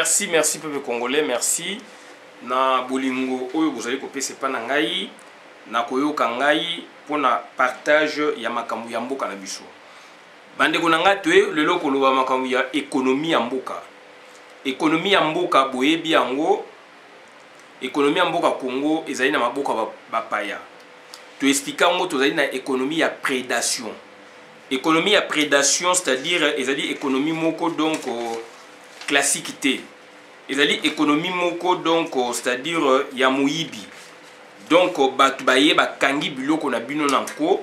Merci, merci peuple congolais, merci. Na bolingo oyo bozali kopesa pa na ngai na koyoka ngai pona partage ya makambo ya mboka na biso. Bandeko na ngai twe lelo koloba makambo ya économie ya mboka. Économie ya mboka boyebi yango. Économie ya mboka Congo ezali na maboka bapaya. To expliquer yango tozali na économie ya prédation. Économie ya prédation, c'est-à-dire ezali économie moko donc classique té. Ezali économie moko donc c'est-à-dire ya moyibi. Donc batu baye bakangi biloko na bino nanko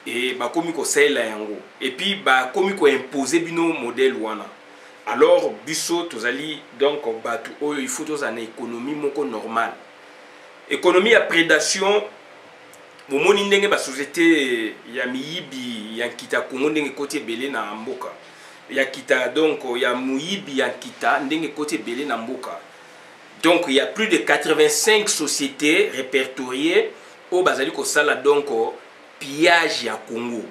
et bakomi ko sala yango. Et puis bakomi ko imposer bino modèle wana. Alors biso tozali donc batu oyo il faut tozana économie moko normale. Économie ya prédation momoni ndenge ba société ya miyibi ya kita Congo ndenge côté belé na mboka. Ya kita donc ya muyibi ya kita ndenge côté belé na mboka. Donc il y a plus de 85 sociétés répertoriées au bazali ko sala donc pillage ya Congo.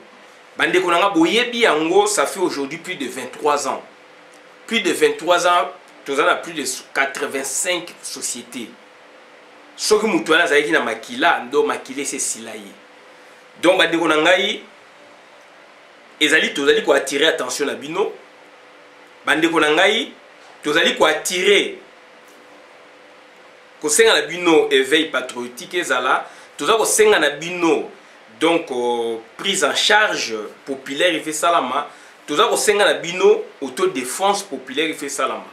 Bande konanga boyebi yango ça fait aujourd'hui plus de 23 ans. Plus de 23 ans, nous avons plus de 85 sociétés. Ce que nous avons na makila, ndo makile c'est silaye. Donc bande konangai ezali tozali ko attirer attention na bino. Bande konangai tozali ko attirer ko senga na bino éveil patriotique ezala, tozali ko senga na bino donc prise en charge populaire et fait salama. Tout ça, on a bino autodéfense populaire et fait salama.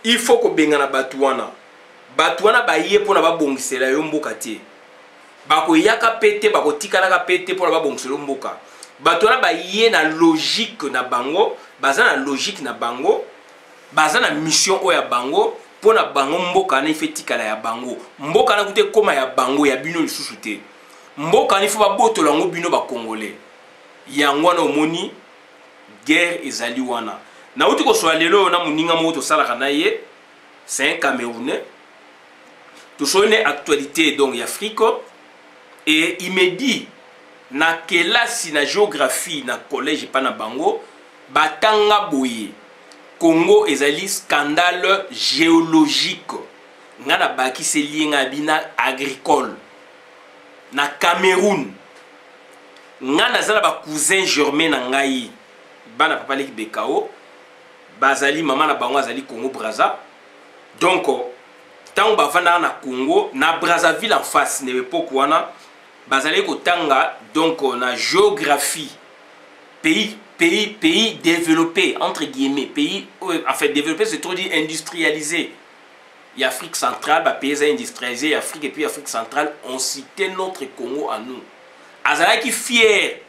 Il faut que bengana batuana. Batuana baye pour na ba bongisela yo mboka te. Bako yaka pete bako tikala ka pete pour na ba bongisela mboka. Batuana baye na logique na bango, baza na logique na bango, baza na mission o ya bango pour na bango mboka na ife tikala ya bango. Mboka na kute koma ya bango ya bino lisusu te. Mboka ni faut ba botola ngo bino ba congolais. Yango na omoni guerre ezali wana. Na uti ko swalelo na muninga moto sala kana ye, c'est un Camerounais. To sonne actualité donc Afrique et il me dit na kelasi na géographie na collège pa na bango batanga boye. Congo ezali scandale géologique. Ngana baki se lienga bina agricole. Na Cameroun ngana zala ba cousin germain na ngai. Bana papa leki bekao bazali mama na bango azali Congo Brazza. Donc tant bavanda na Congo na Brazzaville en face ne l'époque wana bazali ko tanga donc na géographie pays développé entre guillemets pays en fait développé c'est trop dit industrialisé. Y Afrique centrale ba pays industrialisé Afrique et puis Afrique centrale on citait notre Congo à nous. Azala qui fier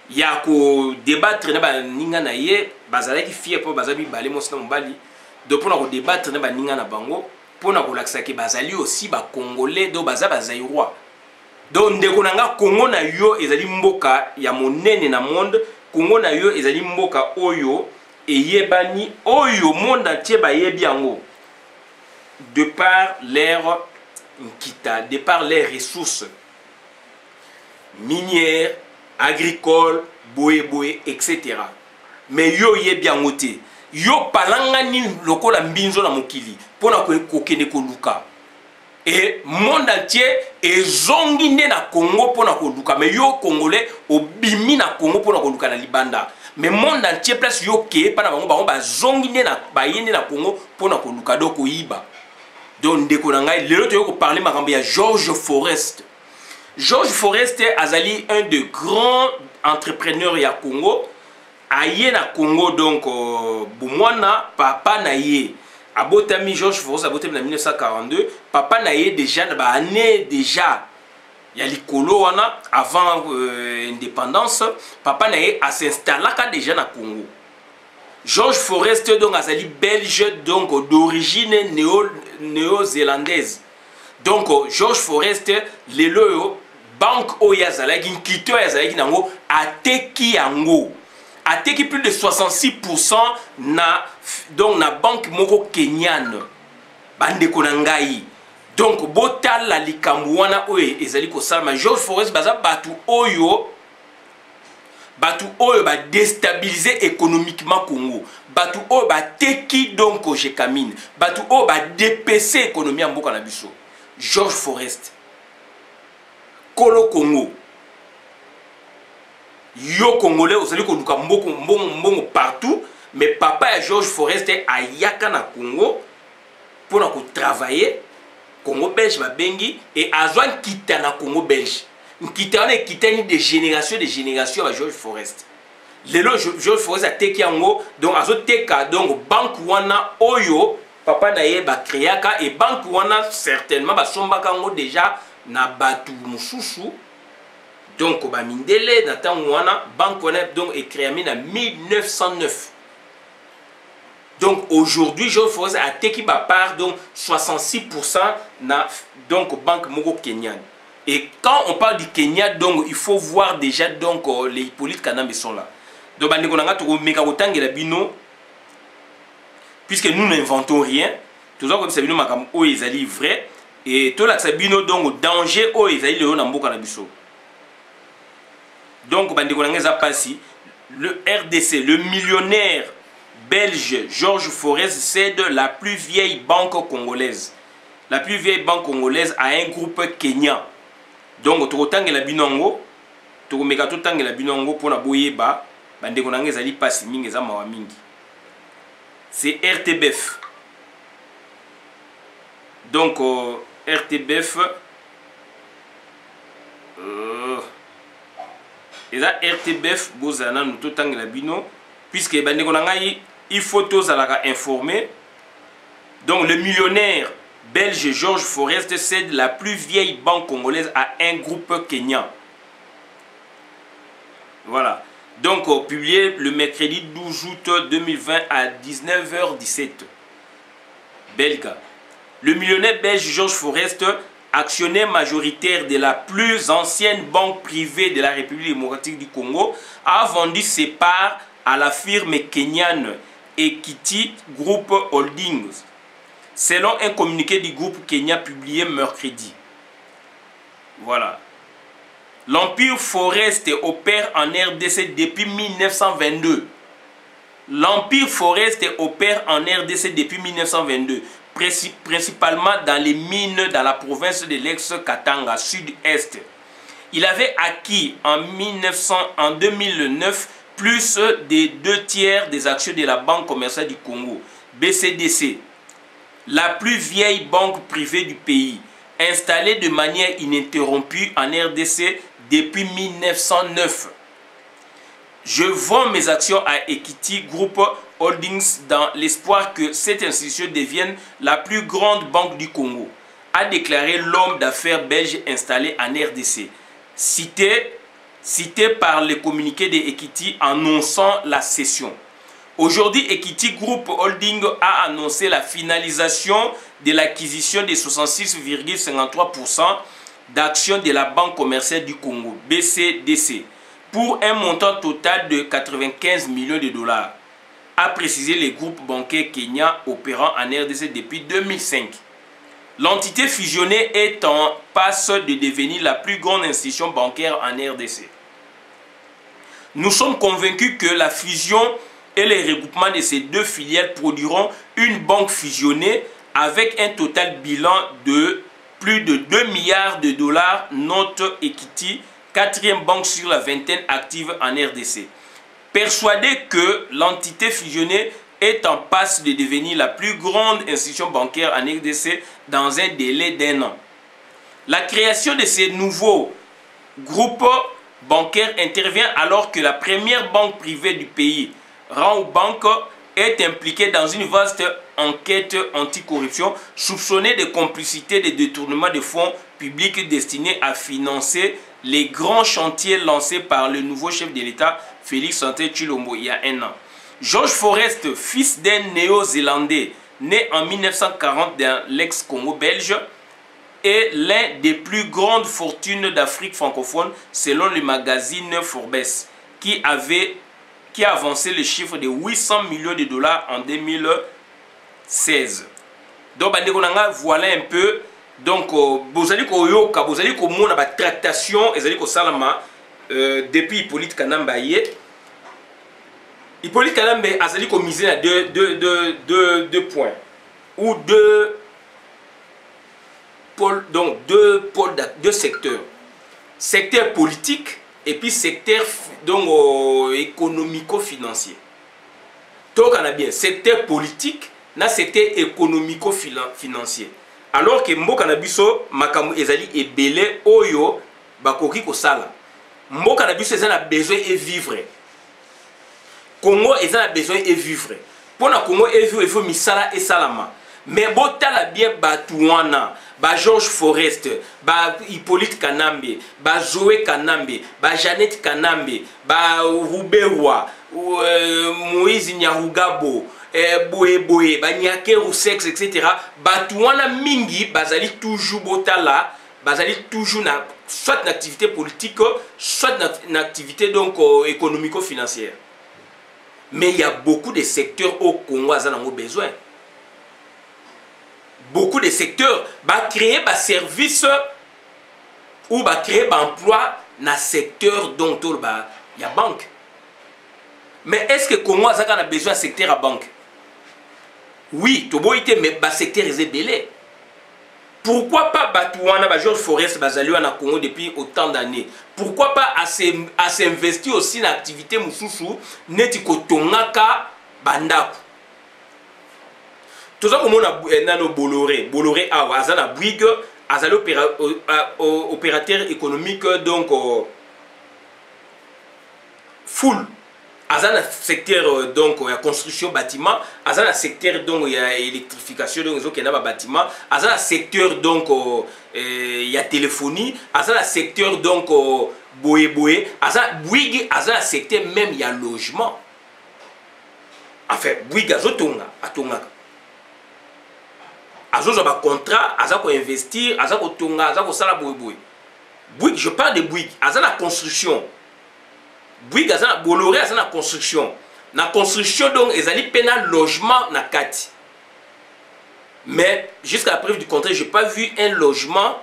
il y a ko débattre na ba ninga na ye bazala ki fier po bazabi balé mo sina mbali de pour na ko débattre na ba ninga na bango pour na ko laksa ke bazali aussi ba congolais do baza bazairoi donc ndeko nanga Congo na yo ezali mboka ya monene na monde. Congo na yo ezali mboka oyo eyebani oyo monde entier ba yebi yango de par leur nkita, de par les ressources minières, agricole, boé, etc. Mais yo ye bien ngote. Yo palangani lokola mbinzo na mokili. Pona kokende koluka. Et monde entier ezongi nde na Congo pona koluka. Mais yo Congolais obimi na Congo pona koluka na libanda. Mais monde entier place yo ke pana bango ba zongi nde na bayende na Congo pona koluka do koyiba. Donc ndeko na ngai lelo to yo ko parler makambo ya George Forest. George Forest azali un des grands entrepreneurs ya Congo. Aye na Congo donc Boumwana papa na ye. Abotami George Forest abotami en 1942. Papa na ye déjà ba année déjà ya likolo wana avant indépendance. Papa na ye a s'installaka déjà na Congo. George Forest donc azali belge donc d'origine néo-zélandaise. Donc George Forest lelo banque oyazalaki nkito yazalaki nango ateki yango ateki plus de 66% na donc na banque moko kenyane bande konangai. Donc botal la likambu wana oye ezali ko salama George Forest baza batu oyo Batu oyo ba déstabiliser économiquement Congo. Batu oyo ba teki donc Jekamine. Batu oyo ba dépasser économie en mboka na biso. George Forest. Kolo Congo. Yo Congolais, vous savez qu'on a mbongo partout. Mais papa et George Forest a yaka na Congo pour travailler. Congo belge va bengi et azwan kita na Congo belge. Kita na kita ni de génération à George Forest. Lelo George Forest a teki yango donc azo teka donc banque wana oyo papa na ye ba créaka et banque wana certainement ba sombaka ngo déjà na batu mususu. Donc ba mindele na tango wana banque wana donc est créé en 1909. Donc aujourd'hui, George Forest a teki ba part donc 66% na donc banque Mogo Kenyan. Et quand on parle du Kenya, donc il faut voir déjà donc les Hippolyte Kanambe sont là. Donc bande konanga to meka kotangela bino puisque nous n'inventons rien. Tout ça comme ça bino makam o ezali vrai et to la sabino donc danger o ezali le na mboka na biso. Donc bande konanga za pasi le RDC, le millionnaire belge George Forest cède la plus vieille banque congolaise. La plus vieille banque congolaise à un groupe kenyan. Donc, tu as la binongo, tu as la binongo pour la boyeba, bande konanga ezali pasi mingi za mawa mingi. C'est RTBF. Donc, RTBF, et là RTBF, bozana nous tout la bino, puisque bande konanga il faut tous informer. Donc le millionnaire belge George Forest cède la plus vieille banque congolaise à un groupe kenyan. Voilà. Donc publié le mercredi 12 août 2020 à 19h17. Belga. Le millionnaire belge George Forest, actionnaire majoritaire de la plus ancienne banque privée de la République démocratique du Congo, a vendu ses parts à la firme kenyane Equity Group Holdings, selon un communiqué du groupe Kenya publié mercredi. Voilà. L'Empire Forest opère en RDC depuis 1922. L'Empire Forest opère en RDC depuis 1922, principalement dans les mines dans la province de l'ex-Katanga, sud-est. Il avait acquis en 2009 plus des 2/3 des actions de la Banque commerciale du Congo, BCDC, la plus vieille banque privée du pays, installée de manière ininterrompue en RDC depuis 1909. Je vends mes actions à Equity Group Holdings dans l'espoir que cette institution devienne la plus grande banque du Congo, a déclaré l'homme d'affaires belge installé en RDC, cité par le communiqué de Equity annonçant la cession. Aujourd'hui, Equity Group Holding a annoncé la finalisation de l'acquisition de 66,53% d'actions de la Banque commerciale du Congo, BCDC, pour un montant total de 95 millions de dollars, a précisé le groupe bancaire kenyan opérant en RDC depuis 2005. L'entité fusionnée est en passe de devenir la plus grande institution bancaire en RDC. Nous sommes convaincus que la fusion et le regroupement de ces deux filiales produiront une banque fusionnée avec un total bilan de plus de 2 milliards de dollars, note Equity, quatrième banque sur la vingtaine active en RDC. Persuadé que l'entité fusionnée est en passe de devenir la plus grande institution bancaire en RDC dans un délai d'1 an. La création de ces nouveaux groupes bancaires intervient alors que la première banque privée du pays, Rao Bank, est impliquée dans une vaste enquête anticorruption soupçonnée de complicité de détournement de fonds publics destinés à financer les grands chantiers lancés par le nouveau chef de l'État, Félix Antoine Tshilombo, il y a 1 an. George Forest, fils d'un néo-zélandais né en 1940 dans l'ex-Congo belge, est l'un des plus grandes fortunes d'Afrique francophone selon le magazine Forbes, qui a avancé le chiffre de 800 millions de dollars en 2016. Donc, voilà un peu. Donc, vous allez koyoka, vous allez komona ba tractation, vous allez ko salama depuis Hippolyte Kanamba hier, Hippolyte Kanamba a dit qu'on misait à deux points ou deux pôles, donc deux secteurs. Secteur politique et puis secteur donc économico-financier. Donc on a bien secteur politique, na secteur économico-financier. Alors que mboka na biso makamu ezali ebele oyo bakoki kosala. Mboka na biso ezali besoin de vivre. Congo ezali besoin de vivre. Pour na Congo vivre il faut misala et salama. Mais botala bien batuana, ba George Forest, ba Hippolyte Kanambe, ba Zoé Kanambe, ba Jeannette Kanambe, ba Ruberwa, Moïse Nyarugabo, Boé, ba Nyake Roussex, etc. Batuana mingi, bazali toujours botala, bazali toujours na soit une activité politique, soit une activité donc économico-financière. Mais il y a beaucoup de secteurs au Congo qui ont besoin. Beaucoup de secteurs va créer des services ou va créer des emplois dans le secteur dont il y a banque. Mais est-ce que le Congo a besoin de secteur à banque? Oui, mais le secteur est belé. Pourquoi pas Batouana, George Forest, Bazalio en Congo depuis autant d'années? Pourquoi pas à s'investir aussi dans l'activité Moussoussou, Neti Kotongaka, Bandaku? Tout ça comme on a Bolloré a Azana Bouygues, Azali opérateur économique donc full. Azana secteur donc il y a construction bâtiment, Azana secteur donc il y a électrification donc il y a bâtiment, Azana secteur donc il y a téléphonie, Azana secteur donc boé, Azana Bouygues, Azana secteur même il y a logement. Enfin Bouygues azotonga atonga. Azozo ba contrat, azako investir, azako tonga, azako sala boy. Bouygues, je parle de Bouygues, azana construction. Bouygues azana Bolloré azana construction. Na construction donc ezali pena logement na kati. Mais jusqu'à la preuve du contraire, j'ai pas vu un logement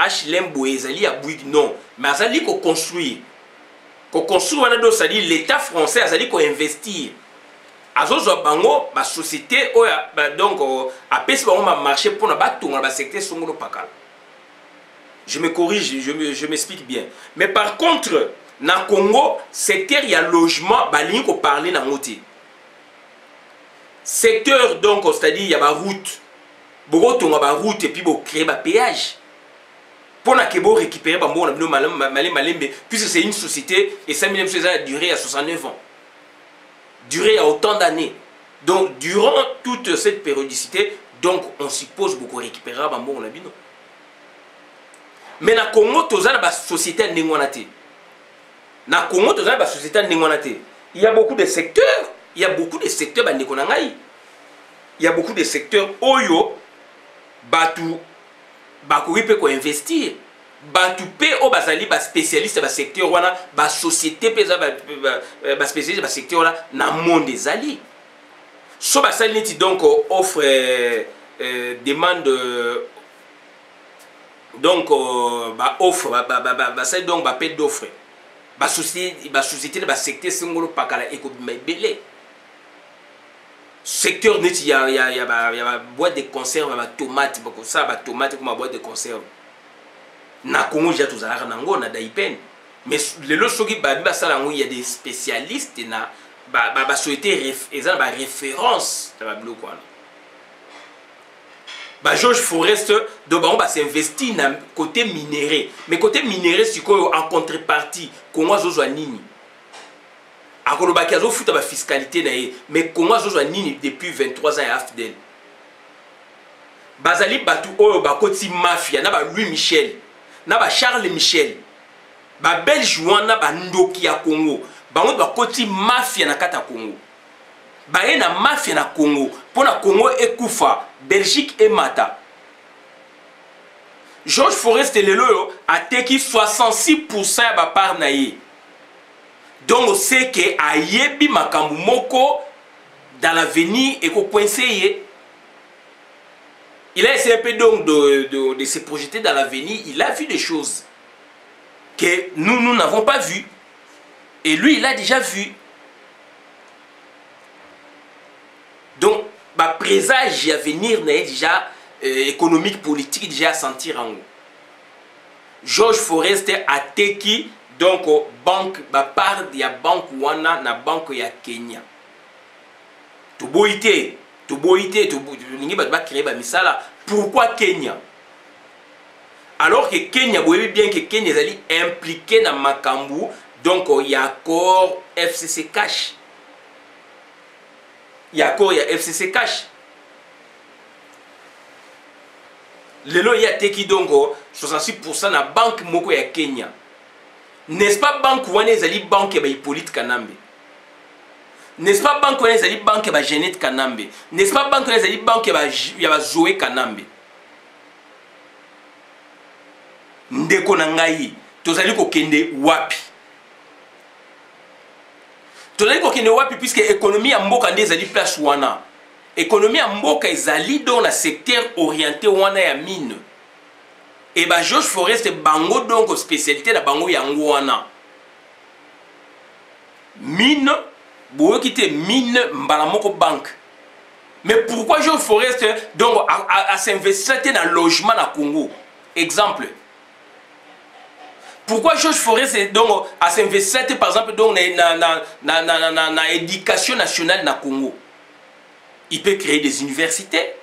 HLM Boy ezali à Bouygues non, mais azali ko construire. Ko construire wana do ça dit l'état français azali ko investir. Azozo bango ba société oya donc a pesi bango ma marché pour na batonga ba secteur songolo pakala. Je me corrige, je m'explique bien. Mais par contre, na Congo, secteur il y a logement, ba ligne ko parler na ngoti. Secteur donc c'est-à-dire il y a ba route. Boko tonga ba route et puis bo créer ba péage. Pour na kebo récupérer ba mo na malembe puisque c'est une société et ça même chose a duré à 69 ans. Duré à autant d'années. Donc, durant toute cette périodicité, donc, on suppose beaucoup récupérer à Bambo Nabino. Mais na Congo, tu as une société n'engonate. Na Congo, tu as une société n'engonate. Il y a beaucoup de secteurs. Il y a beaucoup de secteurs bandekonangai. Il y a beaucoup de secteurs oyo batu bakoui peut investir. Batu pe o bazali ba spécialiste ba secteur wana ba société peza ba spécialiste ba secteur wana na monde ezali so ba sali neti donc offre demande donc ba offre ba sali donc ba paie d'offre ba société ba secteur singolo pakala ekobima ebele secteur neti ya ba boîte de conserve ba tomate bako ça ba tomate comme boîte de conserve. Na Congo j'ai tout ça nango na daipen mais les lots soki ba sala ngo il y a des spécialistes na ba souhaiter ezala ba référence na ba biloko wana ba George Forest do ba on va s'investir na côté minéré mais côté minéré sikoyo en contrepartie Congo zozwa nini akoloba ki azo futa ba fiscalité na ye mais Congo zozwa nini depuis 23 ans ya AFDEL bazali batu oyo ba koti mafia na ba Louis Michel na ba Charles Michel ba Belge wana ba ndoki ya Congo bango ba koti mafia na kata Congo ba na mafia na Congo pona Congo ekufa Belgique et Mata. George Forest lelo a teki 66% ya ba part na ye. Donc c'est que ayebi makambu moko dans l'avenir et ko coincé. Il a essayé un peu donc de se projeter dans l'avenir. Il a vu des choses. que nous n'avons pas vu. Et lui, il a déjà vu. Donc, ma présage à venir n'est déjà économique, politique, déjà à sentir en haut. George Forest a teki donc banque, ba part ya banque wana na banque ya Kenya. Toboité, ningi ba créer ba misala. Pourquoi Kenya? Alors que Kenya, vous voyez bien que Kenya est impliqué dans Makambu, donc il y a accord FCC cash. Il y a accord, il y a FCC cash. Lelo ya teki donc 66% na banque moko ya Kenya. N'est-ce pas banque wana ezali banque ya Hippolyte Kanambe? N'est-ce pas banque wana ezali banque ya Jeannette Kanambe? N'est-ce pas banque wana ezali banque ya Zoé Kanambe? Ndeko na ngai tozali kokende wapi? Tozali kokende wapi puisque économie ya mboka nde ezali place wana. Économie ya mboka ezali dans le secteur orienté wana ya mine. Et bah George Forest bango donc spécialité na bango yango wana. Mine, boyo kite mine mbala moko banque. Mais pourquoi George Forest donc a s'investir dans le logement na Congo? Exemple. Pourquoi George Forest donc a s'investir par exemple donc na éducation nationale na Congo? Il peut créer des universités.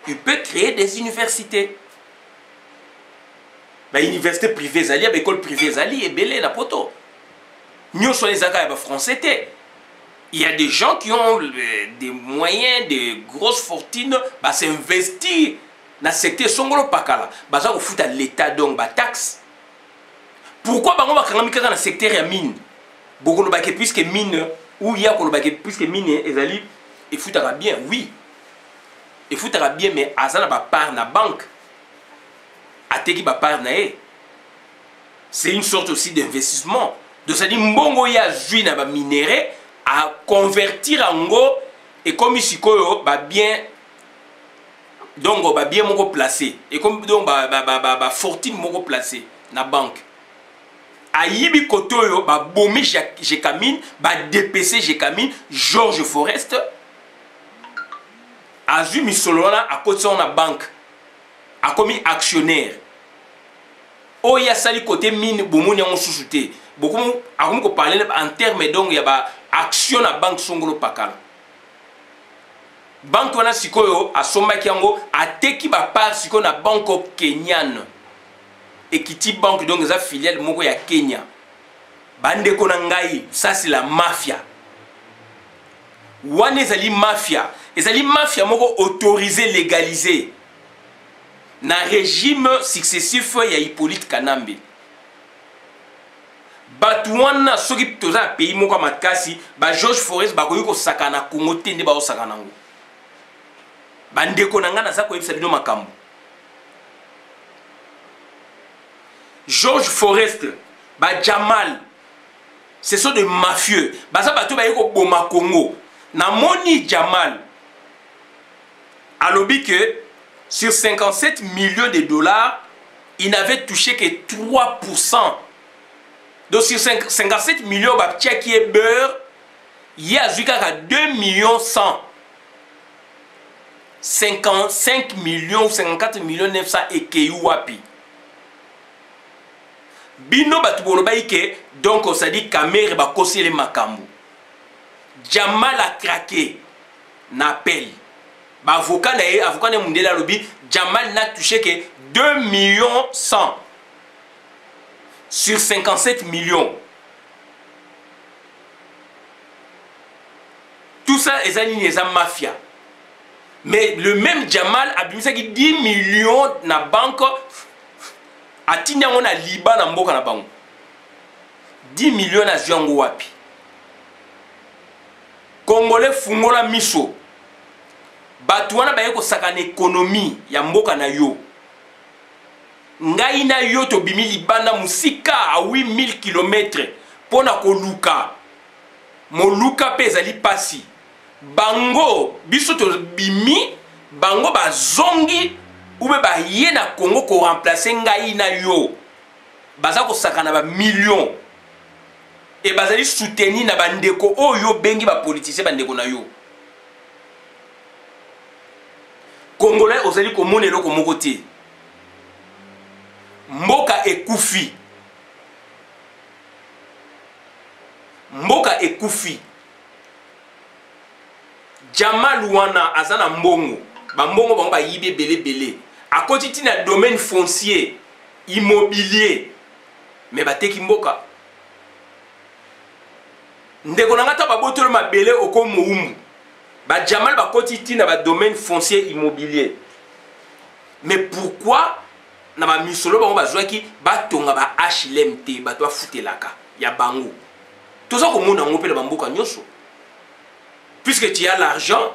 Il peut créer des universités. Mais université privée zali, école privée zali et belé la poto. Nous sommes les accords français. Il y a des gens qui ont des moyens, des grosses fortunes, bah s'investir dans le secteur songolo pakala. Bah ça au fout à l'État donc bah taxe. Pourquoi bah on va créer dans le secteur ya mine? Beaucoup de baké puisque mine ou il y a qu'on baké puisque mine et zali il foutera bien, oui. Il foutera bien mais azana ba part na banque. Ateki ba part na e. C'est une sorte aussi d'investissement. Donc ça dit mbongo ya zui na ba minéré à convertir en go et comme ici ko ba bien donc ba bien moko placé et comme donc ba fortune moko placé na banque. Ayibi kotoyo ba bomi Jekamine ba DPC Jekamine George Forest a vu Missolona à côté de la banque a commis actionnaire. Oh il y a sali côté mine bomoni en sous-souté. Beaucoup a comme parler en termes donc il y a action à banque songolo pakala. Banque wana sikoyo a somba kiango a teki ba part siko na banque kenyane. Equity Bank donc les filiales moko ya Kenya. Bande konangai, ça c'est la mafia. Wane ezali mafia. Ezali mafia moko autorisé, légalisé. Na régime successif ya Hippolyte Kanambe. Batouana soki toza pays moko makasi, ba George Forest ba koyiko sakana Congo tende ba osakana ngo. Bande konanga na za ko yebisa bino makambo. George Forest, ba Jamal, ce sont des mafieux. Baza bato ba yeko boma Congo. Na moni Jamal, alobi que sur 57 millions de dollars, il n'avait touché que 3%. Donc sur 57 millions, ba qui est beurre, il y a 2 millions 100. 55 millions, 54 millions 900 et Keyuapi. Bino batubolo baike donc on s'est dit Kamere ba kosi le makambu. Jamal a craqué n'appel. Ba avocat na mundela lobi Jamal n'a touché que 2 millions 100 sur 57 millions. Tout ça est aligné à mafia. Mais le même Jamal a mis 10 millions na banque. Atinya on a Liban na mboka na bango 10 millions na ziongo wapi Congolais fungola miso batu wana baye ko sakana économie ya mboka na yo ngai na yo to bimi libanda musika a 8000 km pona ko luka moluka pe ezali pasi bango biso to bimi bango bazongi Oube ba yé na Congo ko remplacer ngai na yo. baza kosakana ba millions et bazali soutenir na bandeko oyo bengi ba politicien bandeko na yo Congolais ozali komona eloko moko te mboka ekufi Jamal wana azana mbongo bambongo bango bayibi belé akoti tina domaine foncier immobilier mais bateki mboka ndeko na ngata babotolo mabele oko muumbu ba Jamal bakoti tina ba domaine foncier immobilier mais pourquoi na ba misolo bango bazwaki batonga ba HLMT bato afutelaka ya bango toza komona ngo pele bamboka nyoso puisque tu as l'argent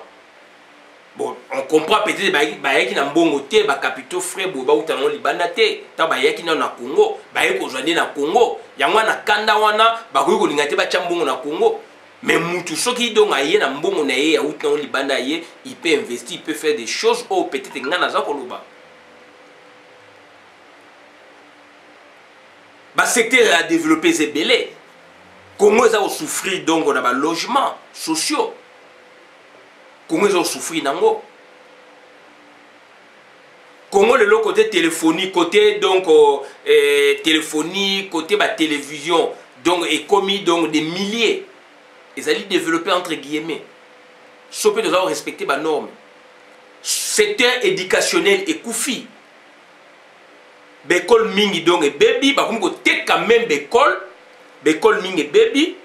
bon on comprend peut-être bayaki na mbongo te ba capitaux frais bo ba utango libanda te ta bayaki na Congo baye ko joindre na Congo yango na kanda wana ba ko kolinga te ba chambongo na Congo mais mutu soki donc aye na mbongo na ye ya utango libanda ye il peut investir, il peut faire des choses ou peut-être ngana za koloba ba secteur a développé c'est belé Congo ça souffrir donc on a ba logements sociaux Congo ils ont souffert nango. Congo le côté téléphonie, côté donc téléphonie, côté ba télévision, donc est commis donc des milliers. Ils allaient développer entre guillemets. Sauf que nous avons respecté ba normes. Secteur éducationnel et koufi. Bécole mingi donc et baby, ba comme côté quand même bécole mingi et baby.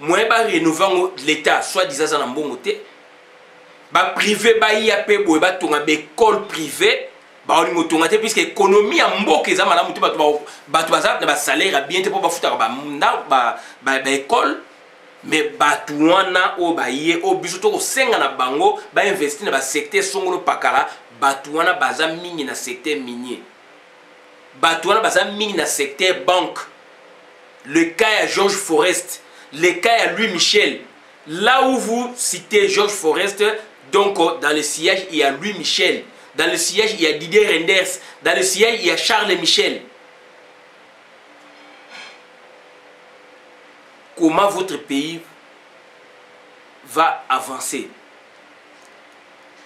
Moi ba rénover l'État, soit disant ça na mbongo té. Ba privé ba IAP boye ba tonga école privée ba oli motonga te puisque économie en mboka eza malamu te bato baza na ba salaire bien te po ba futa ba école mais bato wana o ba ye o biso to ko senga na bango ba investir na ba secteur songolo pakala bato wana baza mingi na secteur minier bato wana baza mingi na secteur banque le cas à Georges Forest le cas à Louis Michel là où vous citez Georges Forest. Donc, dans le siège, il y a Louis Michel. Dans le siège, il y a Didier Renders. Dans le siège, il y a Charles Michel. Comment votre pays va avancer?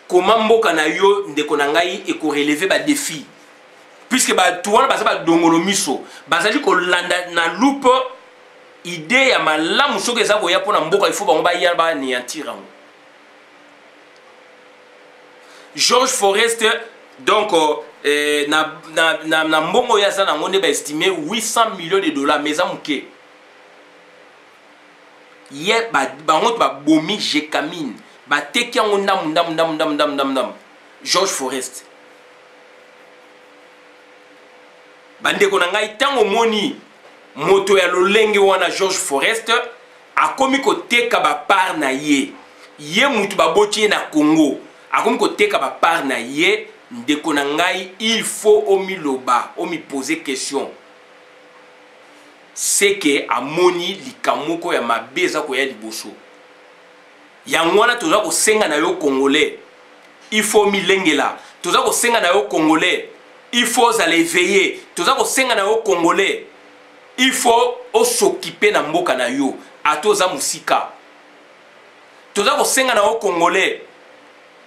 Comment Mboka na yo ndeko na ngai et ko relever ba défi? Puisque ba tuwana baza ba dongolo miso, bazali ko landa na loupe idée ya malamu soki eza koya pona mboka il faut bango ba ya ba anéantir yango. Georges Forest, donc, na mbongo ya sa na ngone ba estimé 800 millions de dollars, mais ça mouké. Hier, ba ngot ba bomi jekamine, ba teki yango ndam. Georges Forest. Bandeko na ngai tango moni moto ya lolenge wana Georges Forest akomi ko teka ba par na ye. Ye mutu ba boti na Congo. Akomi ko teka ba par na ye ndeko na ngai il faut omi loba omi poser question. C'est que amoni likamoko ya mabeza ko ya liboso. Yango wana toza ko senga na yo congolais. Il faut mi lengela. Toza ko senga na yo congolais. Il faut aller veiller. Toza ko senga na yo congolais. Il faut s'occuper na mboka na yo. Atoza musika. Toza ko senga na yo congolais.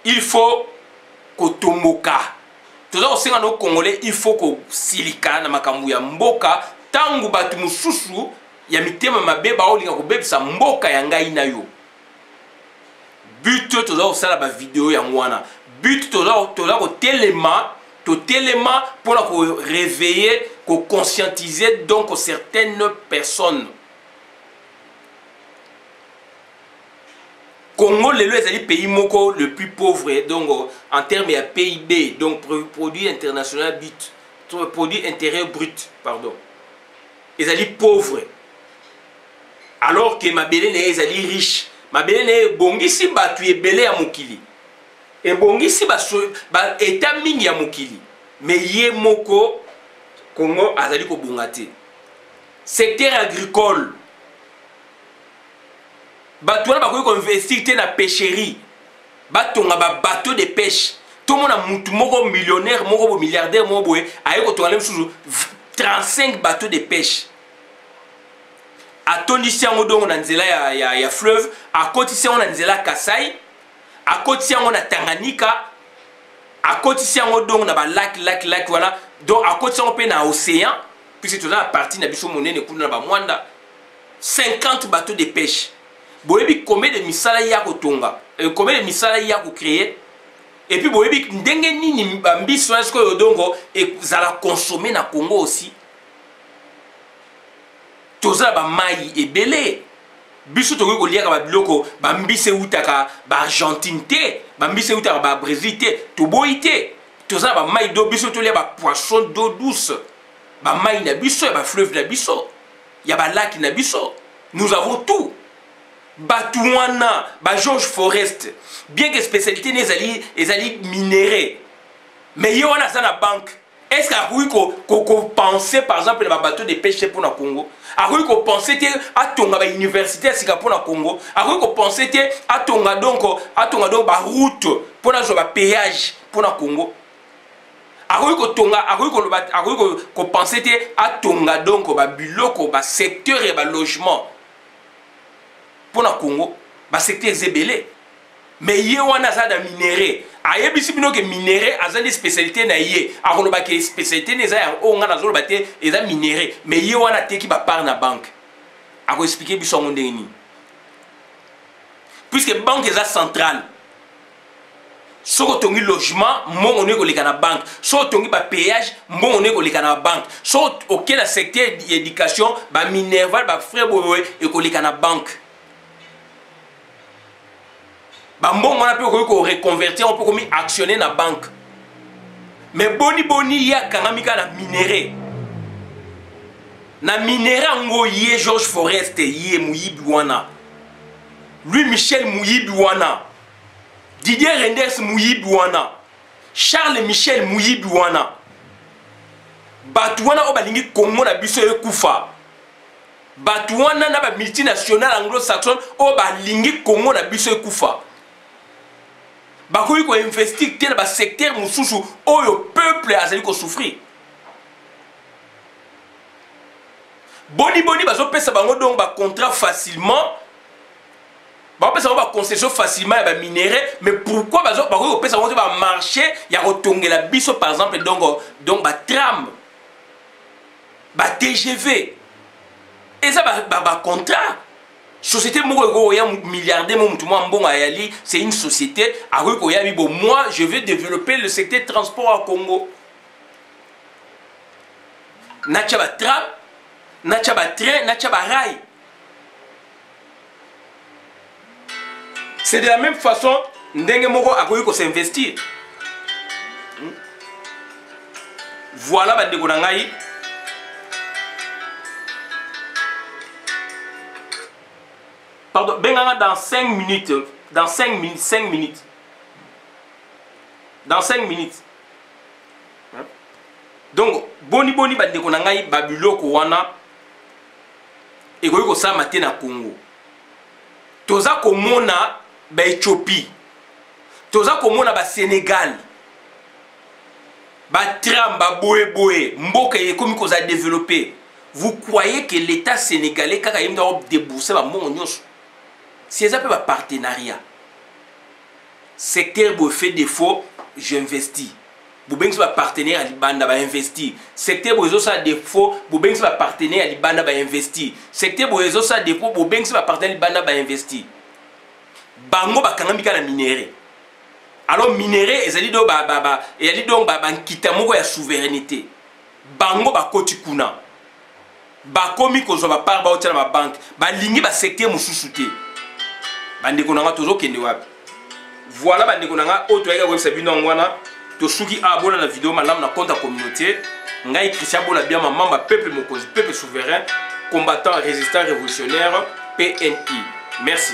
Il faut kotomboka. Toza ko senga na yo congolais. Il faut ko silika na makambu ya mboka. Tangu batu mususu ya mitema mabe ba olinga ko bebisa mboka ya ngai na yo. But toza ko sala ba vidéo ya ngwana. But toza ko telema pour la réveiller, pour conscientiser donc certaines personnes. Congo est le pays le plus pauvre donc en termes de PIB, donc produit international brut, produit intérieur brut, pardon. Ils sont pauvres. Alors que Mabélé est riche. Mabélé est bongisi batu belé à Mokili. Et bongisi ba état mingi ya mokili mais ye moko Congo azali ko bongate secteur agricole bato wana bakoki ko investir te na pêcherie batonga ba bateau de pêche to mona mutu moko millionnaire moko bo milliardaire moko boye aye ko tonga le mususu 35 bateaux de pêche. Atondisi yango dongo na nzela ya fleuve, akotisi yango na nzela Kasai, akotisi yango na Tanganyika, akotisi yango dongo na ba lac voilà. Donc akotisi yango pe na océan, puisque tout ça partie na biso monene kuna na ba mwanda. 50 bateaux de pêche. Boyebi combien de misala ya ko tonga, combien de misala ya ko créer. Et puis boyebi ndenge nini ba mbiso esko yo dongo et zala consommer na Congo aussi. Toza ba mai ebele biso tokoki koliaka ba biloko ba mbise utaka ba Argentine te, ba mbise utaka ba Brésil te, toboyi te. Toza ba mai do biso tolia ba poisson d'eau douce, ba mai na biso ya ba fleuve na biso, ya ba lac na biso. Nous avons tout. Batouana, ba George Forest, bien que spécialité ezali minéré, mais yo wana za na banque. Est-ce qu'il faut penser par exemple les bateaux de pêche pour le Congo? Il faut penser à ton université pour le Congo. Il faut penser à ton route pour le péage pour le Congo. Il faut penser à ton secteur et logement pour le Congo. Le secteur zébélé. Mais il y a un minéré. Ayebisi bino ke minéré azali spécialité na yé akoloba ke spécialité neza ya onga nazolo bate eza minéré mais yé wana teki ba part na banque ako expliquer biso ngo ndeni puisque banque eza centrale soko tongi logement mbongo ne koleka na banque soko tongi ba péage mbongo ne koleka na banque soko auquel secteur d'éducation ba minerval ba frère boye e koleka na banque. Bon, on peut reconvertir, on peut actionner dans la banque. Mais boni il y a quand même na minéré. Na minéré, on y a George Forest, y a Mouyibi Wana. Louis Michel Mouyibi Wana. Didier Renders Mouyibi Wana. Charles Michel Mouyibi Wana. Batouana obalingi Congo na biso ekufa. Batouana na ba multinational anglo-saxon obalingi Congo na biso ekufa. Bakoui ko investir dans le secteur mususu où le peuple a souffrir. Boni bazo pesa bango donc ba contrat facilement. Ba pesa ba concession facilement ba minéré mais pourquoi bakoui pesa bango ba marché ya rotongela biso par exemple donc ba tram ba TGV et ça ba contrat. Société milliardaire, c'est une société. Moi, je vais développer le secteur transport à Congo. Natchaba tram, Natchaba train, Natchaba rail. C'est de la même façon, Ndenge Moko a voulu s'investir. Voilà, Bandegonangaï. Pardon, Benganga dans 5 minutes. Dans 5 minutes. 5 minutes. Dans 5 minutes. Donc, boni bandeko na ngai babiloko wana ekoki kosala mate na Congo. Toza komona ba Éthiopie. Toza komona ba Sénégal. Ba tram ba boye mboka ekomi koza développer. Vous croyez que l'État sénégalais kaka yemda débourser ba mbongo nyonso? Si ça peut un partenariat, secteur où fait défaut, j'investis. Boubeng soit partenaire à l'Ibanda va investir. Secteur où ça défaut, Boubeng soit partenaire à l'Ibanda va investir. Secteur où ça défaut, Boubeng soit partenaire à l'Ibanda va investir. Bango ba kangamika na minéré. Alors minéré ezali do et ali donc kita moko ya souveraineté. Bango ba koti kuna. Ba komi ko zo ba par ba otela ba banque. Ba lingi ba secteur mususu te. Bandeko nanga tozo kende wapi. Voilà bandeko nanga auto yaka website bino ngwana to suki abona na vidéo malamu na compte communauté ngai Christian Bola bien mamba peuple mokonzi peuple souverain combattant résistant révolutionnaire PNI. Merci.